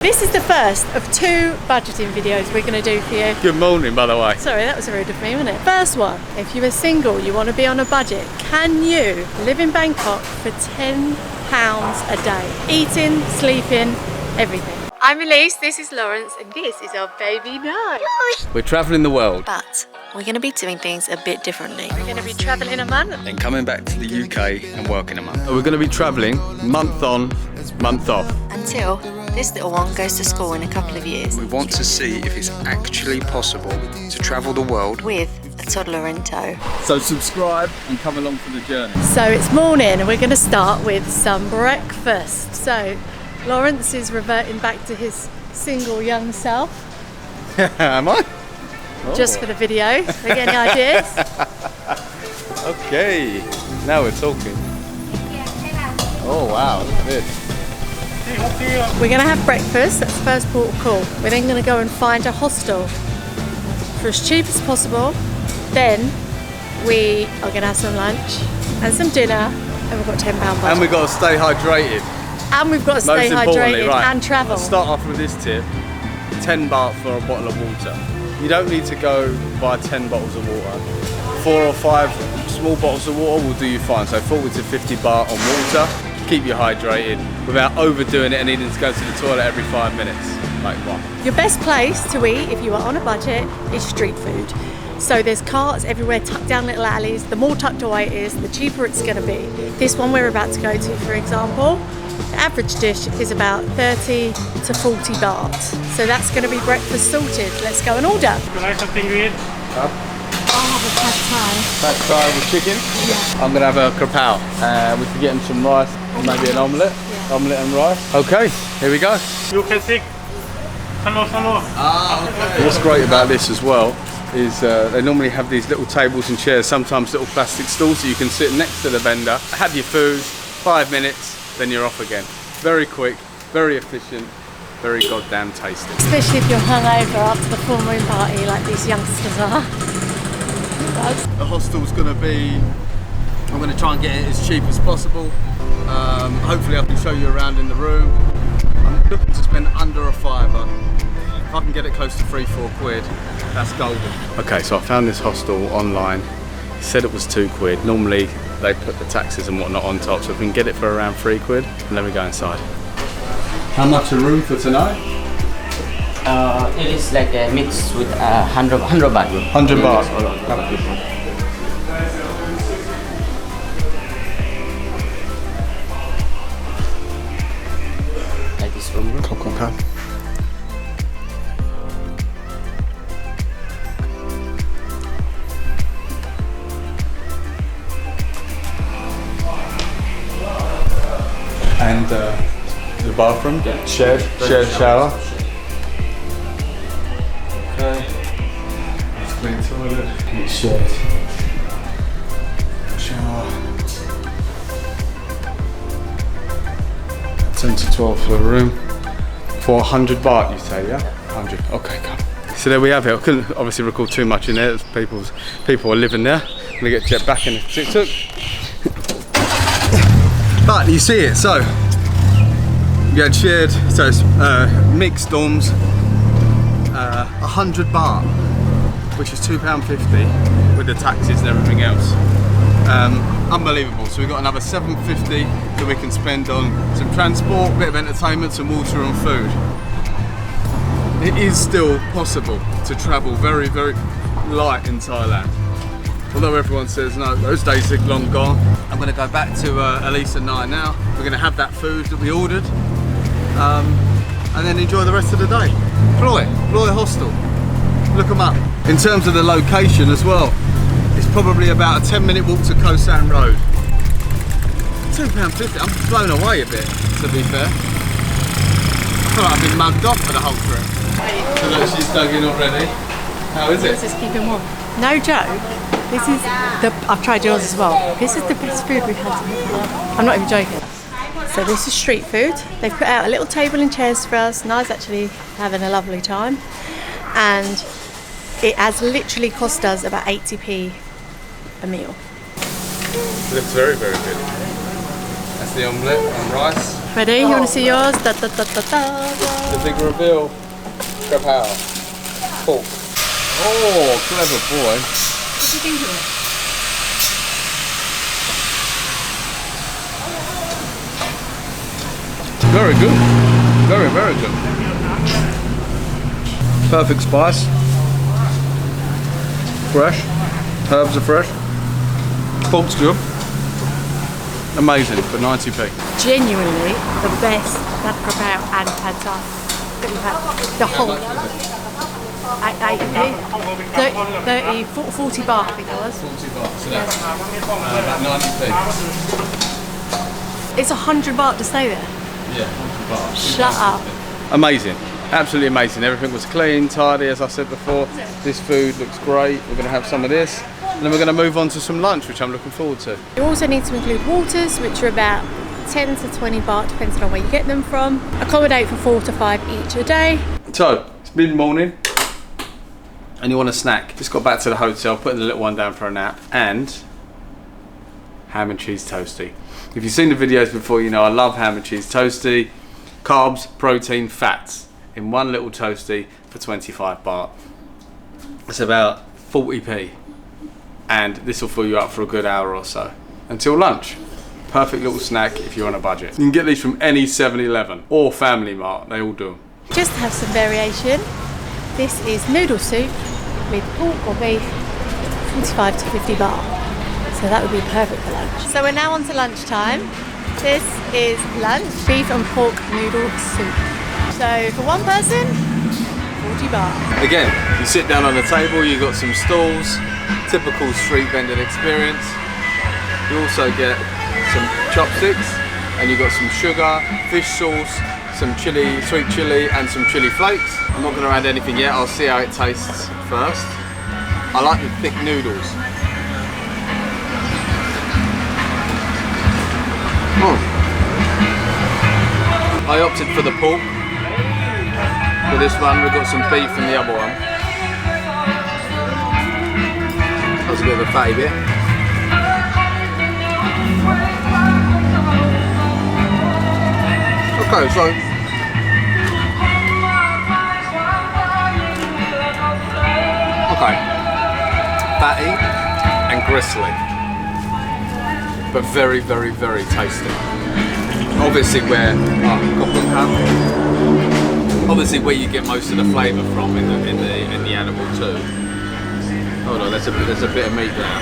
This is the first of 2 budgeting videos we're going to do for you. Good morning, by the way. Sorry, that was rude of me, wasn't it? First one, if you are single, you want to be on a budget, can you live in Bangkok for £10 a day? Eating, sleeping, everything. I'm Elise, this is Lawrence, and this is our baby Nyh. We're travelling the world. But we're going to be doing things a bit differently. We're going to be travelling a month. And coming back to the UK and working a month. We're going to be travelling month on, month off. Until this little one goes to school in a couple of years. We want to see if it's actually possible to travel the world with a toddler in tow. So subscribe and come along for the journey. So it's morning and we're going to start with some breakfast. So Lawrence is reverting back to his single young self. Am I? Just for the video. Have you got any ideas? Okay, now we're talking. Oh wow, look at this. We're going to have breakfast, that's the first port of call. We're then going to go and find a hostel for as cheap as possible. Then we are going to have some lunch and some dinner, and we've got £10 budget. And we've got to stay hydrated. And we've got to stay hydrated and travel. Let's start off with this tip, 10 baht for a bottle of water. You don't need to go buy 10 bottles of water. 4 or 5 small bottles of water will do you fine. So 40 to 50 baht on water. Keep you hydrated without overdoing it and needing to go to the toilet every 5 minutes, like one. Your best place to eat if you are on a budget is street food. So there's carts everywhere, tucked down little alleys. The more tucked away it is, the cheaper it's going to be. This one we're about to go to, for example, the average dish is about 30 to 40 baht. So that's going to be breakfast sorted. Let's go and order. Would you like something to eat? I'll have a pad thai. Pad thai with chicken? Yeah. I'm going to have a krapao. We can get him some rice, maybe an omelette. Yeah. Omelette and rice. Okay, here we go. You can sit. Hello. Okay. What's great about this as well is they normally have these little tables and chairs, sometimes little plastic stools so you can sit next to the vendor, have your food, 5 minutes, then you're off again. Very quick, very efficient, very goddamn tasty. Especially if you're hungover after the full moon party like these youngsters are. The hostel's going to be, I'm going to try and get it as cheap as possible. Hopefully I can show you around in the room. I'm looking to spend under a fiver. If I can get it close to 3-4 quid, that's golden. Okay, so I found this hostel online. It said it was 2 quid. Normally they put the taxes and whatnot on top, so if we can get it for around 3 quid, and then we go inside. How much a room for tonight? It is like a mix with 100 baht. 100 baht. Like this room. Okay. And the bathroom, shared shower. Okay. Clean toilet. It's shared shower. 10 to 12 for the room. For 100 baht, you say, yeah? 100. Okay, come. So there we have it. I couldn't obviously record too much in there. People are living there. I'm gonna get jet back in a tuk-tuk. But you see it, so you get shared, so it's mixed dorms, 100 baht, which is £2.50 with the taxes and everything else. Unbelievable. So we've got another £7.50 that we can spend on some transport, a bit of entertainment, some water and food. It is still possible to travel very, very light in Thailand. Although everyone says no, those days are long gone. I'm going to go back to Eleise and Nyh now. We're going to have that food that we ordered and then enjoy the rest of the day. Ploy Hostel, look them up. In terms of the location as well, it's probably about a 10-minute walk to Koh San Road. £2.50, I'm blown away a bit, to be fair. I feel like I've been mugged off for the whole trip. So look, she's dug in already. How is it? Let's just keep him warm. No joke. This is I've tried yours as well. This is the best food we've had so far. I'm not even joking. So this is street food. They've put out a little table and chairs for us. Nyh's actually having a lovely time. And it has literally cost us about 80p a meal. It looks very, very good. That's the omelette and rice. Ready? You want to see yours? Da, da, da, da, da, da. The big reveal. Kapow. Pork. Oh, clever boy. What do you think of it? Very good. Very, very good. Perfect spice. Fresh. Herbs are fresh. Pork's good. Amazing for 90p. Genuinely the best that Kapow and Pad Thai that we've had. The whole 30, 40 baht I think it was. 40 baht, so that's about 90p. It's 100 baht to stay there. Yeah, 100 baht. Shut up. Amazing. Absolutely amazing. Everything was clean, tidy, as I said before. This food looks great. We're going to have some of this. And then we're going to move on to some lunch, which I'm looking forward to. You also need to include waters, which are about 10 to 20 baht, depending on where you get them from. Accommodate for 4 to 5 each a day. So, it's mid-morning, and you want a snack. Just got back to the hotel, putting the little one down for a nap, and ham and cheese toasty. If you've seen the videos before, you know I love ham and cheese toasty. Carbs, protein, fats in one little toasty for 25 baht. It's about 40p. And this will fill you up for a good hour or so. Until lunch. Perfect little snack if you're on a budget. You can get these from any 7-Eleven or Family Mart, they all do them. Just to have some variation, this is noodle soup with pork or beef, 45 to 50 baht. So that would be perfect for lunch. So we're now on to lunchtime. This is lunch, beef and pork noodle soup. So for one person, 40 baht. Again, you sit down on the table, you've got some stalls, typical street vending experience. You also get some chopsticks, and you've got some sugar, fish sauce, some chili, sweet chili, and some chili flakes. I'm not going to add anything yet, I'll see how it tastes first. I like the thick noodles. I opted for the pork. For this one, we've got some beef in the other one. That's a bit of a fatty bit. Okay, so fatty and gristly, but very, very, very tasty. Obviously, where you get most of the flavour from in the animal too. Hold on, there's a bit of meat there.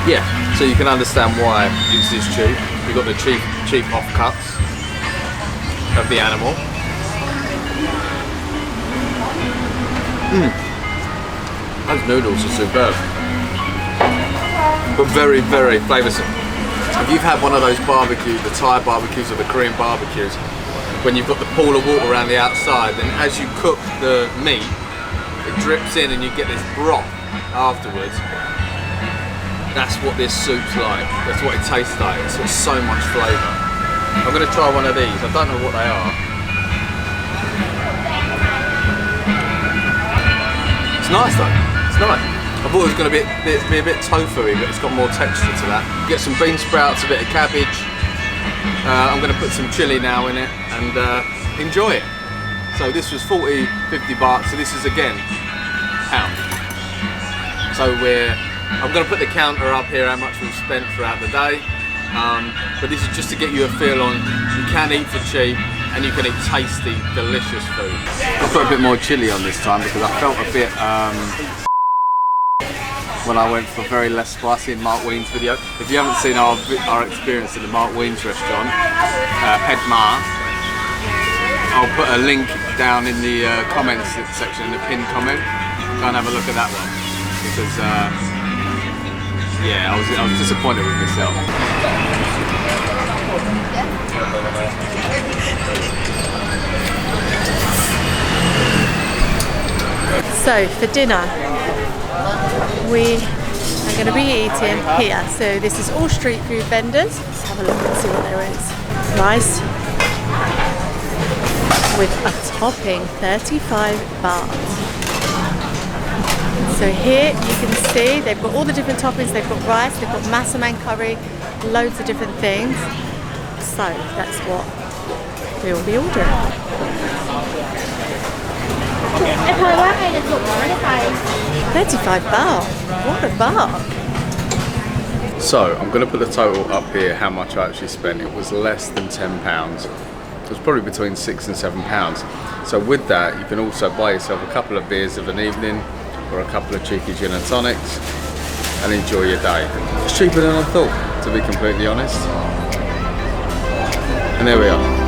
Yeah, so you can understand why it's this cheap. You've got the cheap offcuts of the animal. Those noodles are superb, but very, very flavoursome. If you've had one of those barbecues, the Thai barbecues or the Korean barbecues, when you've got the pool of water around the outside, then as you cook the meat, it drips in and you get this broth afterwards. That's what this soup's like. That's what it tastes like. It's got so much flavour. I'm going to try one of these. I don't know what they are. It's nice though. It's nice. I thought it was going to be a bit tofu-y, but it's got more texture to that. Get some bean sprouts, a bit of cabbage. I'm going to put some chilli now in it and enjoy it. So this was 40, 50 baht, so this is again pound. So I'm going to put the counter up here, how much we've spent throughout the day. But this is just to get you a feel on, you can eat for cheap and you can eat tasty, delicious food. I put a bit more chilli on this time because I felt a bit when I went for very less spicy in Mark Weins' video. If you haven't seen our experience at the Mark Weins restaurant, Pedmar, I'll put a link down in the comments section, in the pinned comment. Go and have a look at that one because yeah, I was disappointed with myself. So for dinner, we are going to be eating here. So this is all street food vendors. Let's have a look and see what there is. Rice with a topping, 35 baht. So here you can see they've got all the different toppings. They've got rice, they've got massaman curry, loads of different things. So that's what we will be ordering. ไอ้พลอยว่าไงจะจบไม่ได้ไป 35 baht. What a baht. So I'm going to put the total up here, how much I actually spent. It was less than £10. It was probably between £6 and £7. So with that, you can also buy yourself a couple of beers of an evening or a couple of cheeky gin and tonics and enjoy your day. It's cheaper than I thought, to be completely honest. And there we are.